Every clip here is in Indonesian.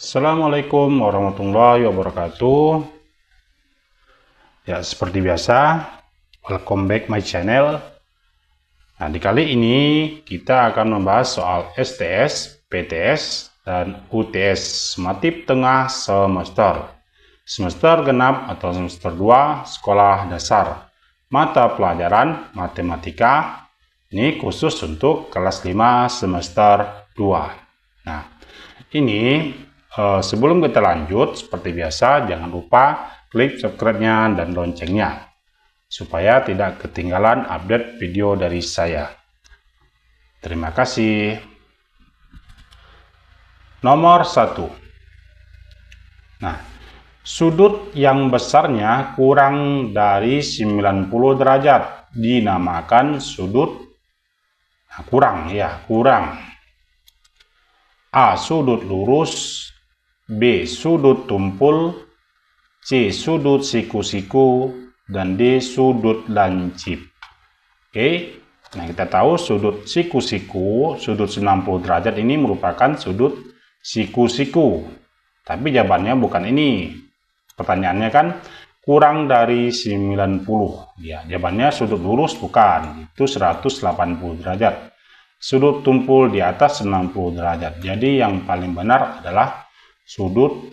Assalamualaikum warahmatullahi wabarakatuh. Ya, seperti biasa, welcome back my channel. Nah, di kali ini kita akan membahas soal STS, PTS, dan UTS Matematik Tengah semester genap atau semester 2 sekolah dasar. Mata pelajaran matematika ini khusus untuk kelas 5 semester 2. Nah, ini sebelum kita lanjut, seperti biasa, jangan lupa klik subscribe-nya dan loncengnya, supaya tidak ketinggalan update video dari saya. Terima kasih. Nomor 1. Nah, sudut yang besarnya kurang dari 90 derajat dinamakan sudut kurang. A. Sudut lurus, B. Sudut tumpul, C. Sudut siku-siku, dan D. Sudut lancip. Oke, nah kita tahu sudut siku-siku, sudut 90 derajat ini merupakan sudut siku-siku. Tapi jawabannya bukan ini. Pertanyaannya kan kurang dari 90. Ya, jawabannya sudut lurus bukan, itu 180 derajat. Sudut tumpul di atas 90 derajat. Jadi yang paling benar adalah sudut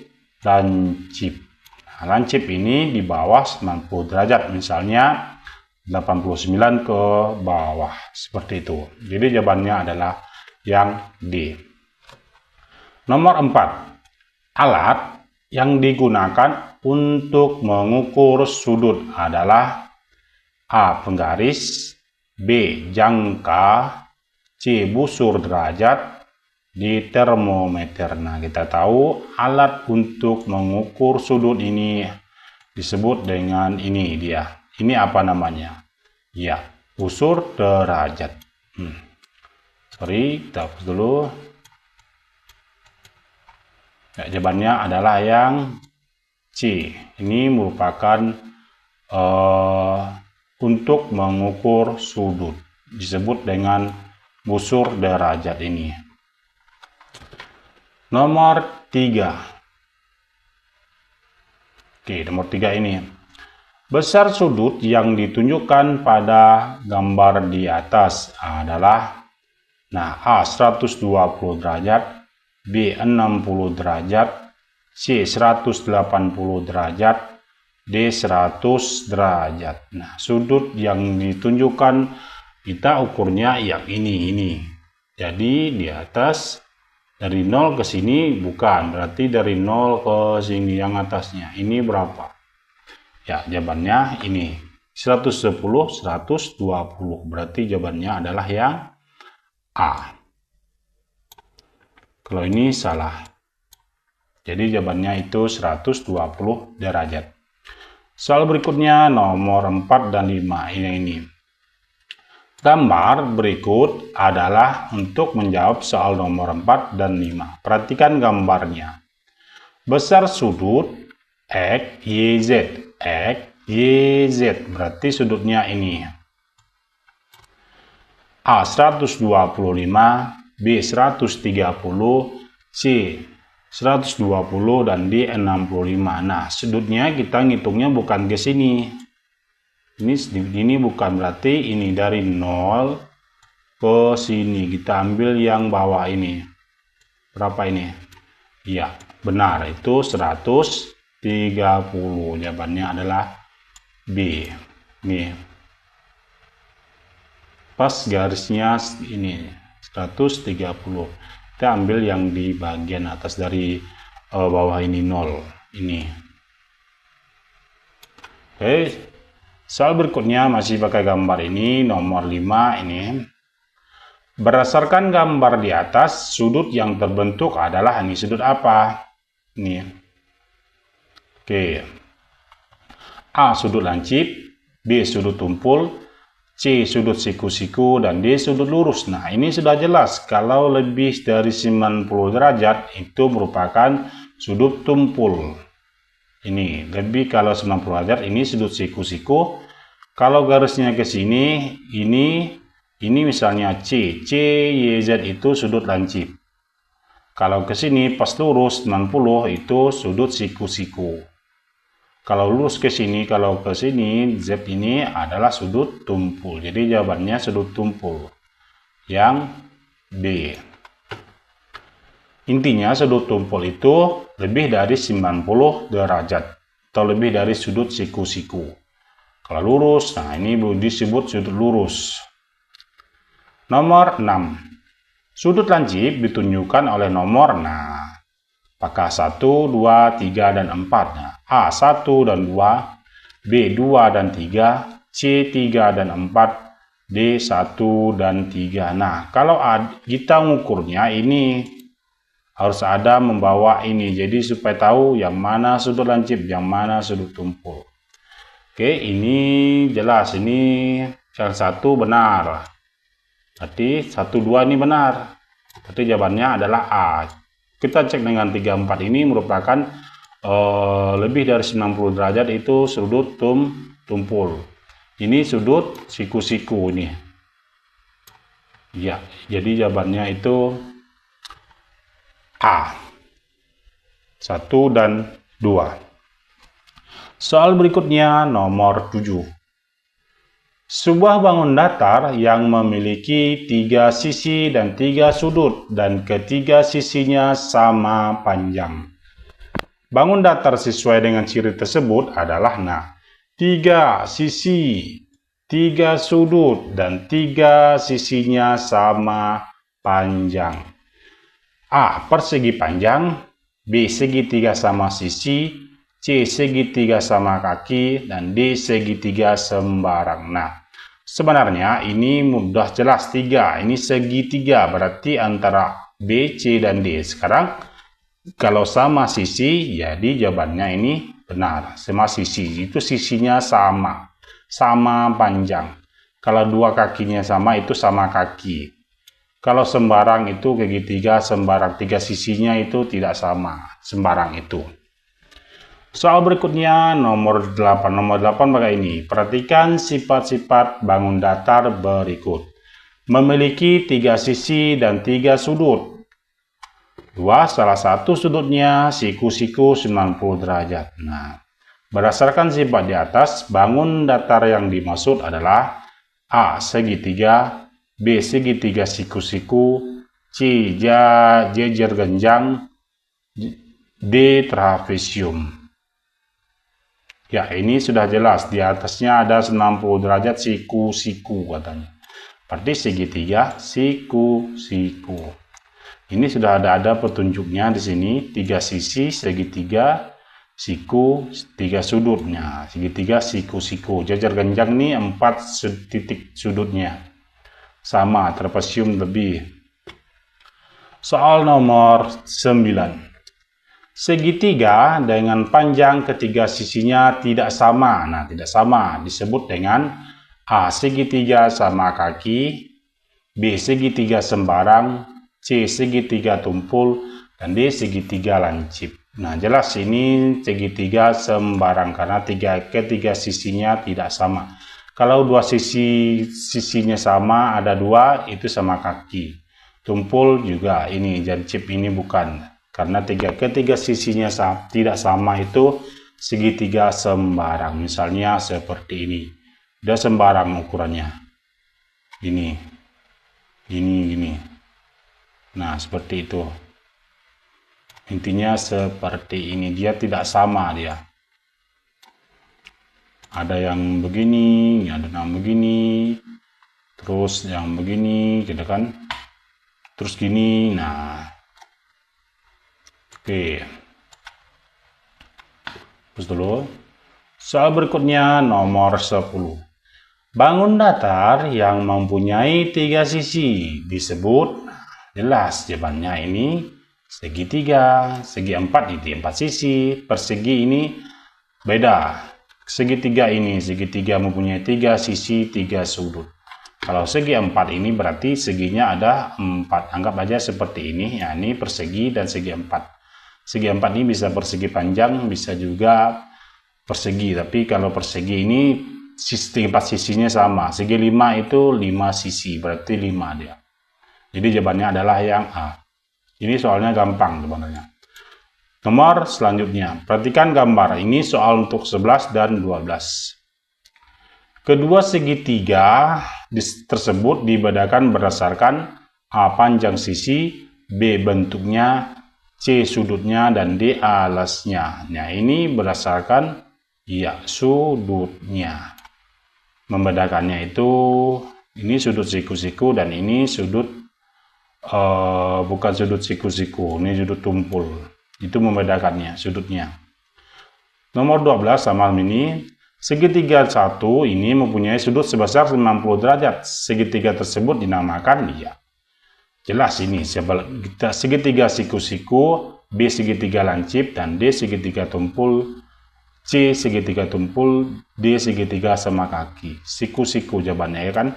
lancip. Nah, lancip ini di bawah 90 derajat, misalnya 89 ke bawah, seperti itu. Jadi jawabannya adalah yang D. Nomor 4. Alat yang digunakan untuk mengukur sudut adalah A. Penggaris, B. Jangka, C. Busur derajat, D. Termometer. Nah, kita tahu alat untuk mengukur sudut ini disebut dengan ini dia. Ini apa namanya? Ya, busur derajat. Sorry, kita hapus dulu. Ya, jawabannya adalah yang C. Ini merupakan untuk mengukur sudut, disebut dengan busur derajat ini. Nomor 3. Oke, nomor 3 ini. Besar sudut yang ditunjukkan pada gambar di atas adalah A. 120 derajat, B. 60 derajat, C. 180 derajat, D. 100 derajat. Nah, sudut yang ditunjukkan kita ukurnya yang ini. Jadi di atas dari 0 ke sini bukan, berarti dari 0 ke sini yang atasnya. Ini berapa? Ya, jawabannya ini. 110, 120. Berarti jawabannya adalah yang A. Kalau ini salah. Jadi jawabannya itu 120 derajat. Soal berikutnya nomor 4 dan 5 ini. Gambar berikut adalah untuk menjawab soal nomor 4 dan 5. Perhatikan gambarnya. Besar sudut X, Y, Z. X, Y, Z. Berarti sudutnya ini. A. 125, B. 130, C. 120, dan D. 65. Nah, sudutnya kita ngitungnya bukan ke sini. Ini bukan, berarti ini dari 0 ke sini. Kita ambil yang bawah ini. Berapa ini? Iya, benar. Itu 130. Jawabannya adalah B. Nih. Pas garisnya ini 130. Kita ambil yang di bagian atas dari bawah ini 0. Ini. Oke. Soal berikutnya masih pakai gambar ini, nomor 5 ini. Berdasarkan gambar di atas, sudut yang terbentuk adalah ini. Sudut apa? Ini. Oke. A. Sudut lancip, B. Sudut tumpul, C. Sudut siku-siku, dan D. Sudut lurus. Nah, ini sudah jelas. Kalau lebih dari 90 derajat, itu merupakan sudut tumpul. Ini lebih, kalau 90 derajat ini sudut siku-siku. Kalau garisnya ke sini, ini misalnya C, Y, Z itu sudut lancip. Kalau ke sini pas lurus 90 itu sudut siku-siku. Kalau lurus ke sini, kalau ke sini, Z ini adalah sudut tumpul. Jadi jawabannya sudut tumpul. Yang B. Intinya sudut tumpul itu lebih dari 90 derajat. Atau lebih dari sudut siku-siku. Kalau lurus, nah ini disebut sudut lurus. Nomor 6. Sudut lancip ditunjukkan oleh nomor, nah, apakah 1, 2, 3, dan 4. Nah, A 1 dan 2, B 2 dan 3, C 3 dan 4, D 1 dan 3. Nah, kalau kita mengukurnya ini harus ada membawa ini. Jadi supaya tahu yang mana sudut lancip, yang mana sudut tumpul. Oke, ini jelas. Ini yang 1 benar. Berarti 1, 2 ini benar. Berarti jawabannya adalah A. Kita cek dengan 3, 4 ini merupakan lebih dari 90 derajat itu sudut tumpul. Ini sudut siku-siku ini. Ya, jadi jawabannya itu A. 1 dan 2. Soal berikutnya nomor 7. Sebuah bangun datar yang memiliki 3 sisi dan 3 sudut dan ketiga sisinya sama panjang. Bangun datar sesuai dengan ciri tersebut adalah 3 sisi, 3 sudut, dan 3 sisinya sama panjang. A. Persegi panjang, B. Segitiga sama sisi, C. Segitiga sama kaki, dan D. Segitiga sembarang. Nah, sebenarnya ini mudah jelas 3. Ini segitiga, berarti antara B, C, dan D. Sekarang, kalau sama sisi, jadi jawabannya ini benar. Sama sisi, itu sisinya sama panjang. Kalau 2 kakinya sama, itu sama kaki. Kalau sembarang itu segitiga, sembarang 3 sisinya itu tidak sama, sembarang itu. Soal berikutnya nomor 8. Nomor 8 pakai ini. Perhatikan sifat-sifat bangun datar berikut. Memiliki 3 sisi dan 3 sudut. 2. Salah satu sudutnya siku-siku 90 derajat. Nah, berdasarkan sifat di atas, bangun datar yang dimaksud adalah A. Segitiga, B. Segitiga siku-siku, C. Jejer genjang, D. trapesium. Ya, ini sudah jelas. Di atasnya ada 90 derajat siku-siku katanya. Berarti segitiga siku-siku. Ini sudah ada petunjuknya di sini. 3 sisi, segitiga, siku, 3 sudutnya. Segitiga siku-siku. Jajar genjang ini 4 titik sudutnya. Sama, trapesium lebih. Soal nomor 9. Segitiga dengan panjang ketiga sisinya tidak sama. Nah, tidak sama disebut dengan A. Segitiga sama kaki, B. Segitiga sembarang, C. Segitiga tumpul, dan D. Segitiga lancip. Nah, jelas ini segitiga sembarang karena ketiga sisinya tidak sama. Kalau 2 sisinya sama, ada 2, itu sama kaki. Tumpul juga ini, lancip ini bukan. Karena ketiga sisinya tidak sama itu segitiga sembarang. Misalnya seperti ini. Dia sembarang ukurannya. Gini. Nah, seperti itu. Intinya seperti ini. Dia tidak sama dia. Ada yang begini, ada yang begini. Terus yang begini, gitu kan. Terus gini, nah. Oke. Terus dulu. Soal berikutnya nomor 10. Bangun datar yang mempunyai 3 sisi disebut, jelas jawabannya ini segitiga, segi 4 itu 4 sisi, persegi ini beda. Segitiga ini, segitiga mempunyai 3 sisi, 3 sudut. Kalau segi 4 ini berarti seginya ada 4. Anggap aja seperti ini, ya ini persegi dan segi 4. Segi 4 ini bisa persegi panjang, bisa juga persegi. Tapi kalau persegi ini 4 sisinya sama. Segi 5 itu 5 sisi, berarti 5 dia. Jadi jawabannya adalah yang A. Ini soalnya gampang sebenarnya. Nomor selanjutnya, perhatikan gambar. Ini soal untuk 11 dan 12. Kedua segitiga tersebut dibedakan berdasarkan A. Panjang sisi, B. Bentuknya, C. Sudutnya, dan D. Alasnya. Nah, ini berdasarkan sudutnya. Membedakannya itu, ini sudut siku-siku dan ini sudut, bukan sudut siku-siku, ini sudut tumpul. Itu membedakannya, sudutnya. Nomor 12 sama ini, segitiga satu ini mempunyai sudut sebesar 90 derajat. Segitiga tersebut dinamakan jelas ini segitiga siku-siku, B segitiga lancip, dan D segitiga tumpul, C segitiga tumpul, D segitiga sama kaki. Siku-siku jawabannya ya kan?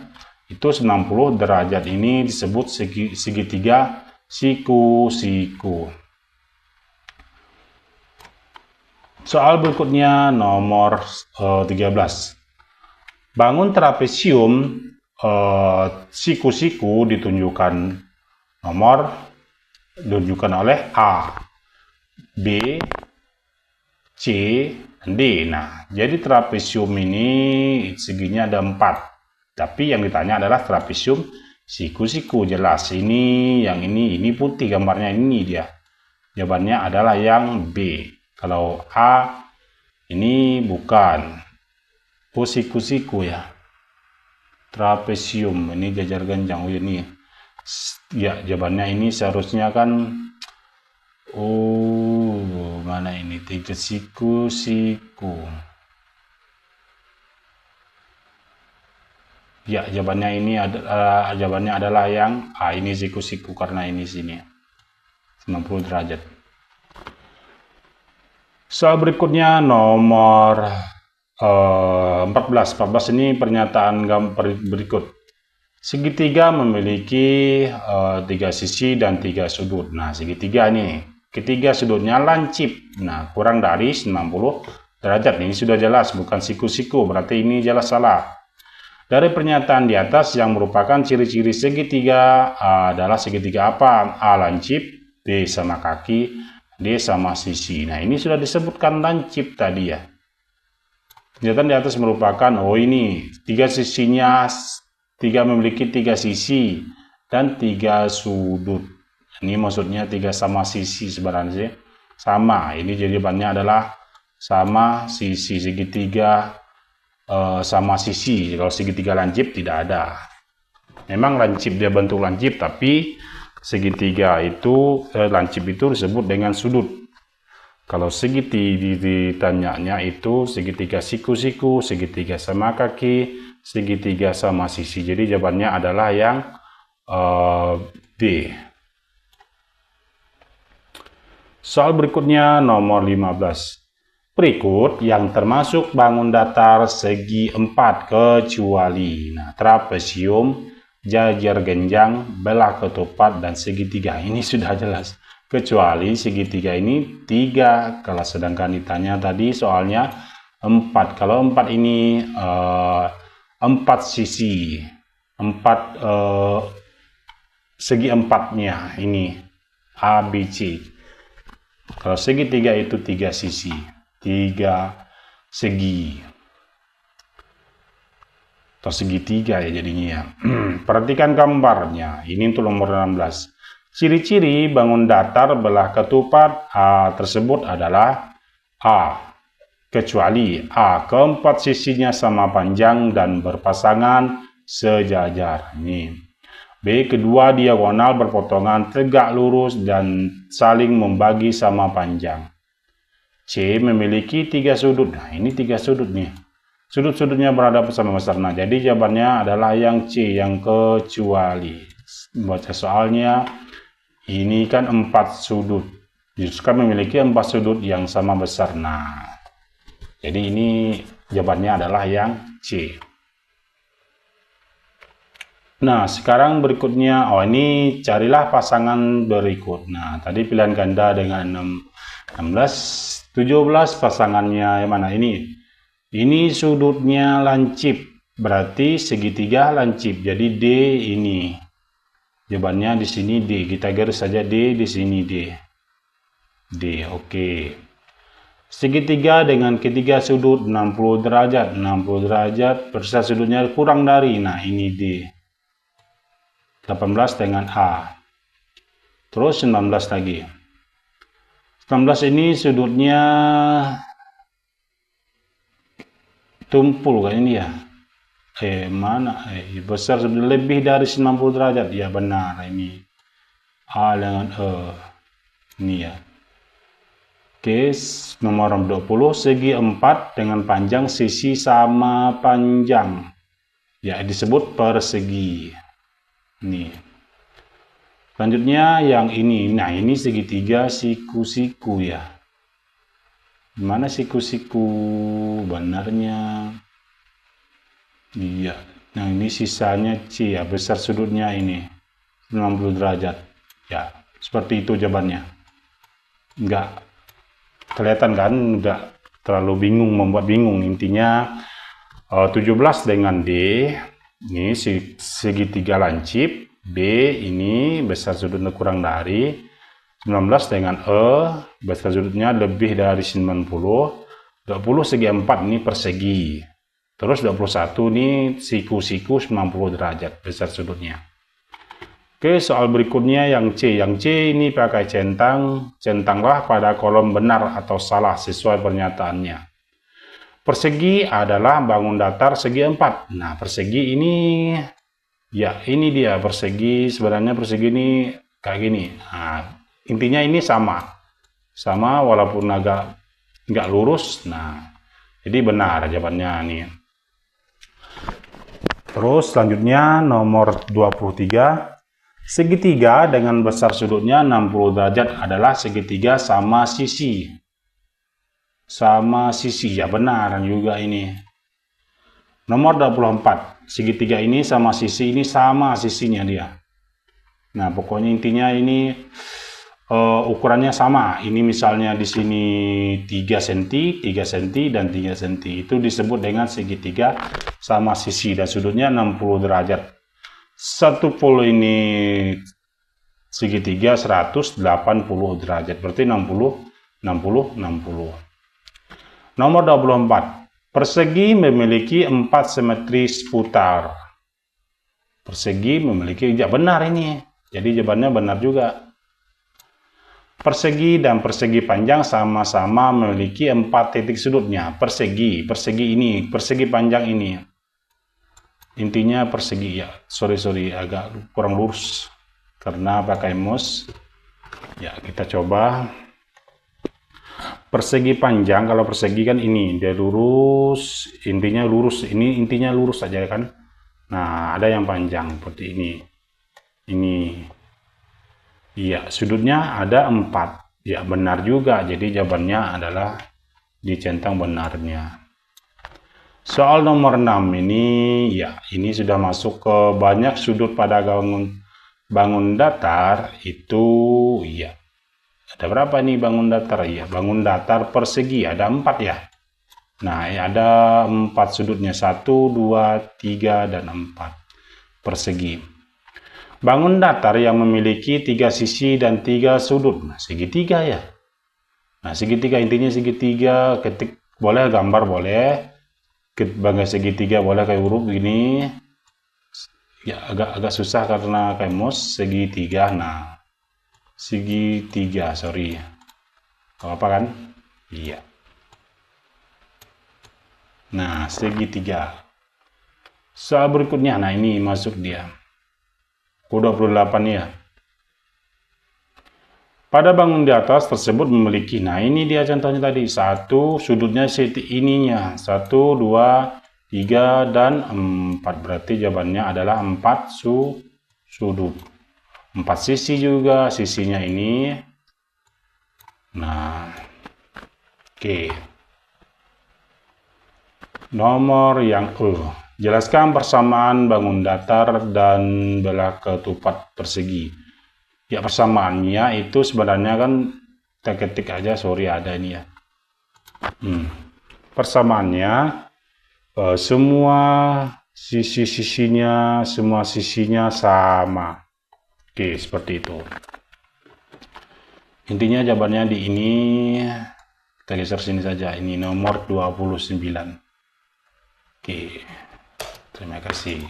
Itu 90 derajat ini disebut segitiga siku-siku. Soal berikutnya nomor 13. Bangun trapesium siku-siku ditunjukkan oleh A, B, C, dan D. Nah, jadi trapesium ini seginya ada 4. Tapi yang ditanya adalah trapesium siku-siku. Jelas ini, yang ini putih gambarnya, ini dia. Jawabannya adalah yang B. Kalau A ini bukan. Oh, siku-siku ya. Trapesium ini jajar genjang. Oh ini. Ya, jawabannya ini seharusnya kan. Oh, mana ini? 3 siku-siku. Ya, jawabannya adalah yang A. Ini siku-siku karena ini sini. 90 derajat. Soal berikutnya nomor 14. 14 ini pernyataan berikut. Segitiga memiliki 3 sisi dan 3 sudut. Nah, segitiga ini, ketiga sudutnya lancip. Nah, kurang dari 90 derajat. Ini sudah jelas, bukan siku-siku. Berarti ini jelas salah. Dari pernyataan di atas yang merupakan ciri-ciri segitiga adalah segitiga apa? A. Lancip, B. Sama kaki, D. Sama sisi. Nah, ini sudah disebutkan lancip tadi ya. Pernyataan di atas merupakan, ini 3 sisinya, memiliki 3 sisi dan 3 sudut. Ini maksudnya 3 sama sisi sebenarnya. Sama, ini jawabannya adalah sama sisi. Segitiga sama sisi. Kalau segitiga lancip tidak ada. Memang lancip dia bentuk lancip, tapi segitiga itu lancip itu disebut dengan sudut. Kalau segitiga ditanyanya itu segitiga siku-siku, segitiga sama kaki, segitiga sama sisi. Jadi jawabannya adalah yang D. Soal berikutnya nomor 15. Berikut yang termasuk bangun datar segi 4 kecuali trapesium, jajar genjang, belah ketupat, dan segitiga. Ini sudah jelas. Kecuali segitiga ini 3. Kalau sedangkan ditanya tadi soalnya 4. Kalau 4 ini 4 sisi. 4 segi 4-nya ini A, B, C. Kalau segitiga itu 3 sisi. 3 segi atau segitiga ya jadinya ya. Perhatikan gambarnya. Ini untuk nomor 16. Ciri-ciri bangun datar belah ketupat A tersebut adalah A. Kecuali A. Keempat sisinya sama panjang dan berpasangan sejajar. Ini. B. Kedua diagonal berpotongan tegak lurus dan saling membagi sama panjang. C. Memiliki 3 sudut. Nah, ini 3 sudut nih. Sudut-sudutnya berada sama besar. Nah, jadi jawabannya adalah yang C, yang kecuali. Baca soalnya, ini kan 4 sudut. Justru memiliki 4 sudut yang sama besar. Nah, jadi ini jawabannya adalah yang C. Nah, sekarang berikutnya, ini carilah pasangan berikut. Nah, tadi pilihan ganda dengan 16, 17 pasangannya yang mana ini? Ini sudutnya lancip, berarti segitiga lancip. Jadi D ini. Jawabannya di sini D. Kita garis saja D di sini D. D, oke. Segitiga dengan ketiga sudut 60 derajat. 60 derajat persisnya sudutnya kurang dari. Nah, ini D. 18 dengan A. Terus 19 lagi. 19 ini sudutnya tumpul kan ini ya. Mana? Besar lebih dari 90 derajat. Ya benar ini. A dengan E. Ini ya. Oke, nomor 20. Segi 4 dengan panjang sisi sama panjang. Ya, disebut persegi. Nih. Selanjutnya yang ini. Nah, ini segitiga siku-siku ya. Mana siku-siku benarnya? Iya. Nah, ini sisanya C ya. Besar sudutnya ini. 90 derajat. Ya, seperti itu jawabannya. Enggak kelihatan kan? Enggak terlalu bingung, membuat bingung. Intinya 17 dengan D. Ini segitiga lancip. B ini besar sudutnya kurang dari. 19 dengan E. Besar sudutnya lebih dari 90. 20 segi 4 ini persegi. Terus 21 ini siku-siku 90 derajat besar sudutnya. Oke, soal berikutnya yang C. Yang C ini pakai centang. Centanglah pada kolom benar atau salah sesuai pernyataannya. Persegi adalah bangun datar segi 4. Nah, persegi ini, ya ini dia persegi. Sebenarnya persegi ini kayak gini. Nah, intinya ini sama. Sama walaupun agak nggak lurus. Nah, jadi benar jawabannya nih. Terus selanjutnya nomor 23. Segitiga dengan besar sudutnya 60 derajat adalah segitiga sama sisi. Sama sisi, ya benar juga ini. Nomor 24. Segitiga ini sama sisi ini sama sisinya dia. Nah, pokoknya intinya ini ukurannya sama. Ini misalnya di sini 3 cm, 3 cm, dan 3 cm. Itu disebut dengan segitiga sama sisi dan sudutnya 60 derajat. Satu pol ini segitiga 180 derajat. Berarti 60, 60, 60. Nomor 24. Persegi memiliki 4 simetri seputar. Persegi memiliki, ya benar ini. Jadi jawabannya benar juga. Persegi dan persegi panjang sama-sama memiliki 4 titik sudutnya. Persegi ini, persegi panjang ini. Intinya persegi ya. Sorry agak kurang lurus karena pakai mouse. Ya, kita coba. Persegi panjang, kalau persegi kan ini dia lurus, intinya lurus. Ini intinya lurus saja kan. Nah, ada yang panjang seperti ini. Ini. Iya, sudutnya ada 4. Ya, benar juga. Jadi jawabannya adalah dicentang benarnya. Soal nomor 6 ini, ya, ini sudah masuk ke banyak sudut pada bangun datar. Itu, ya. Ada berapa nih bangun datar? Ya, bangun datar persegi ada 4 ya. Nah, ada 4 sudutnya. 1, 2, 3, dan 4. Persegi. Bangun datar yang memiliki 3 sisi dan 3 sudut. Nah, segitiga ya. Nah, segitiga intinya segitiga. Ketik boleh, gambar boleh. Sebagai segitiga boleh kayak huruf gini. Ya, agak susah karena kayak mouse segitiga. Nah, segitiga, sorry. Apa kan? Iya. Nah, segitiga. Soal berikutnya, nah ini masuk dia. 28 ya. Pada bangun di atas tersebut memiliki, nah ini dia contohnya tadi, 1 sudutnya ininya, 1, 2, 3, dan 4. Berarti jawabannya adalah 4 sudut. 4 sisi juga, sisinya ini. Nah, oke. Nomor yang E. Jelaskan persamaan bangun datar dan belah ketupat persegi. Ya, persamaannya itu sebenarnya kan kita ketik aja, sorry ada ini ya. Persamaannya semua sisi-sisinya sama. Oke, seperti itu. Intinya jawabannya di ini, kita geser sini saja, ini nomor 29. Oke, terima kasih.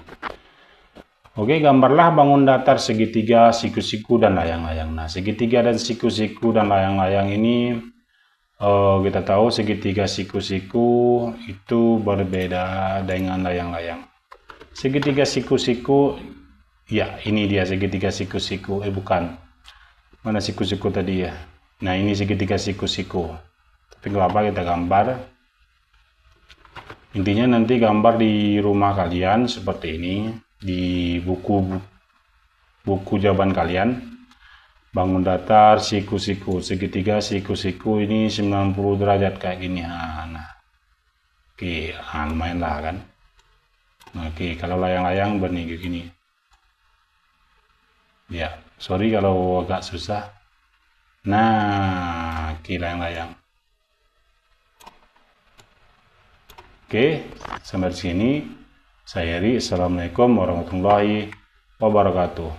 Oke, gambarlah bangun datar segitiga, siku-siku, dan layang-layang. Nah, segitiga dan siku-siku dan layang-layang ini, kita tahu segitiga siku-siku itu berbeda dengan layang-layang. Segitiga siku-siku, ya ini dia segitiga siku-siku, bukan. Mana siku-siku tadi ya? Nah, ini segitiga siku-siku. Tapi nggak apa, kita gambar. Intinya nanti gambar di rumah kalian seperti ini, di buku jawaban kalian. Bangun datar, siku-siku, segitiga siku-siku ini 90 derajat kayak gini. Nah, oke, lumayan lah kan. Oke, kalau layang-layang begini gini. Ya, sorry kalau agak susah. Nah, oke, layang-layang. Oke, sampai di sini. Saya Heri. Assalamualaikum warahmatullahi wabarakatuh.